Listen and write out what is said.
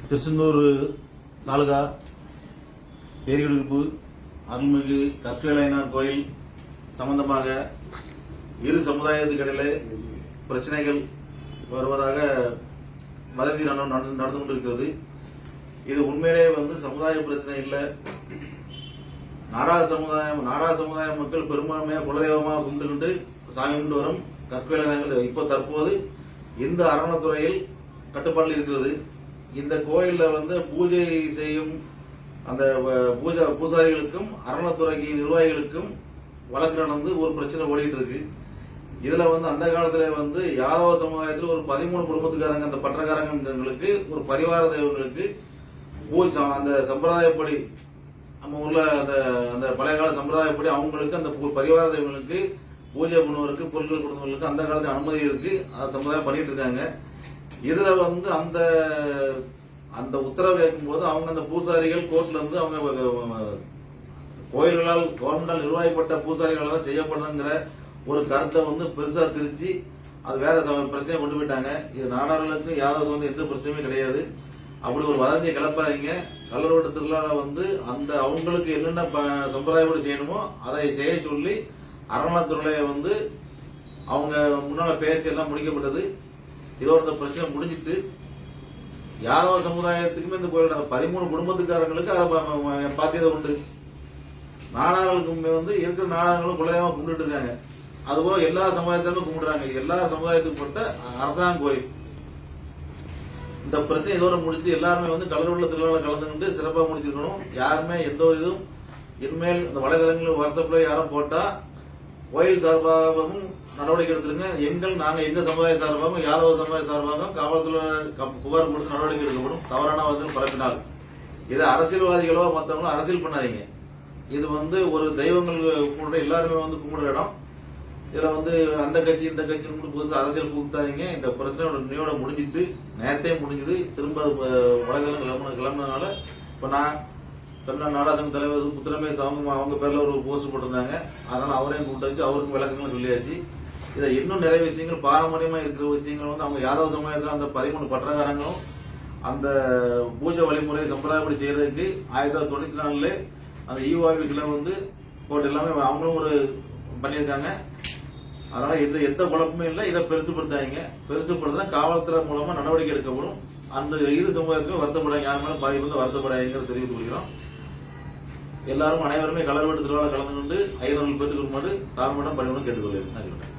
திருச்செந்தூர் தாலுகா பேரிகுடியிருப்பு அருள்மிகு கற்களையனார் கோயில் சம்பந்தமாக இரு சமுதாயத்துக்கிடையிலே பிரச்சனைகள் வருவதாக வதந்தி நடந்து கொண்டிருக்கிறது. இது உண்மையிலே சமுதாய பிரச்சனை இல்லை. நாடார் சமுதாய மக்கள் பெரும்பான்மையாக குலதெய்வமாக கும்பிட்டு சாமி கும்பிட்டு வரும் கற்களையனார்கள் இப்போ தற்போது இந்த அறநிலைத்துறையில் கட்டுப்பாட்டில் இருக்கிறது. இந்த கோயில்ல பூஜை செய்யும் அந்த பூசாரிகளுக்கும் அறநிலைத்துறைக்கு நிர்வாகிகளுக்கும் வழக்கு நடந்து ஒரு பிரச்சனை ஓடிட்டு இருக்கு. இதுல அந்த காலத்துல யாதவ சமுதாயத்தில் ஒரு 13 குடும்பத்துக்காரங்க அந்த பற்றக்காரங்களுக்கு ஒரு பரிவார தெய்வங்களுக்கு அந்த சம்பிரதாயப்படி நம்ம ஊர்ல அந்த பழைய கால சம்பிரதாயப்படி அவங்களுக்கு அந்த பரிவார தெய்வங்களுக்கு பூஜை பண்ணுவதற்கு பொருட்கள் கொடுத்தவங்களுக்கு அந்த காலத்துல அனுமதி இருக்கு. அதை சம்பிரதாயம் பண்ணிட்டு இருக்காங்க. இதுல அந்த உத்தரவு கேட்கும் போது அவங்க அந்த பூசாரிகள் கோர்ட்ல இருந்து அவங்க கோயில்களால் கவர்மெண்டால் நிர்வாகிப்பட்ட பூசாரிகளால் தான் செய்யப்படுங்கிற ஒரு கருத்தை பெருசா திரிச்சு அது வேற பிரச்சனையை கொண்டு போயிட்டாங்க. இது நாடார்களுக்கு யாராவது எந்த பிரச்சனையுமே கிடையாது. அப்படி ஒரு வதந்தியை கிளப்பாதீங்க. கள்ளரோட்டு திருவிழால அந்த அவங்களுக்கு என்னென்ன சம்பிரதாயப்படி செய்யணுமோ அதை செய்ய சொல்லி அறநிலையத்துறையை அவங்க முன்னால பேசி எல்லாம் முடிக்கப்பட்டது. இதோட இந்த பிரச்சனை முடிஞ்சிட்டு யாதவ சமுதாயத்துக்குமே இந்த கோயில் 13 குடும்பத்துக்காரங்களுக்கு அதை பாத்தியதை உண்டு. நாடார்களுக்கு இருக்கிற நாடார்களும் குலதெய்வமா கும்பிட்டு இருக்காங்க. அதுபோல எல்லா சமுதாயத்திலும் கும்பிடுறாங்க. எல்லா சமுதாயத்துக்கு பட்ட அரசாங்க கோயில். இந்த பிரச்சனை இதோட முடிச்சுட்டு எல்லாருமே கலருள்ள திருவிழா கலந்துக்கிட்டு சிறப்பாக முடிச்சிருக்கணும். யாருமே எந்த ஒரு இதுவும் இனிமேல் இந்த வலைதளங்கள் வாட்ஸ்அப்ல யாரும் போட்டா கோயில் சார்பாகவும் நடவடிக்கை எடுத்துருங்க. நாங்க எங்க சமுதாய சார்பாகவும் யாதவ சமுதாய சார்பாகவும் காவல்துறை புகார் கொடுத்து நடவடிக்கை எடுக்கப்படும். தவறான பரப்பினால் இதை அரசியல்வாதிகளோ மற்றவங்களோ அரசியல் பண்ணாதீங்க. இது ஒரு தெய்வங்கள் கும்பிடுற எல்லாருமே கும்பிடுற இடம். இதுல அந்த கட்சி இந்த கட்சி புதுசு அரசியல் புகுத்தாதீங்க. இந்த பிரச்சனையோட நினைவோட முடிஞ்சிட்டு நேரத்தையே முடிஞ்சது. திரும்ப வலைதளம் கிளம்புனதுனால இப்ப நான் தமிழ்நாடு நாடாசங்க தலைவர் முத்துரமே அவங்க பேர்ல ஒரு போஸ்ட் போட்டிருந்தாங்க. அதனால அவரையும் கூப்பிட்டு வச்சு அவருக்கும் விளக்கங்களும் சொல்லியாச்சு. இதை இன்னும் நிறைய விஷயங்கள் பாரம்பரியமா இருக்கிற விஷயங்கள் அவங்க யாதவ சமயத்துல அந்த 13 பற்றக்காரங்களும் அந்த பூஜை வழிமுறை சம்பிரதாயப்படி செய்யறதுக்கு 1994 அந்த ஈஓ ஆபீஸ்ல போட்டு எல்லாமே அவங்களும் ஒரு பண்ணியிருக்காங்க. அதனால எந்த குழப்பமே இல்லை. இதை பெருசுப்படுத்த காவல்துறை மூலமா நடவடிக்கை எடுக்கப்படும். அந்த இரு சமூகத்திலும் வருத்தப்படாங்க. யார் மேலும் பாதிப்பு வருத்தப்படாங்கிறத தெரிவித்துக் கொள்கிறோம். எல்லாரும் அனைவருமே கலர்வெட்டு திருவிழா கலந்து கொண்டு ஐயர்கள் பெற்றுக் கொள்ளுமாறு தாழ்மையிடம் பணிவுடன் கேட்டுக்கொள்கிறேன்.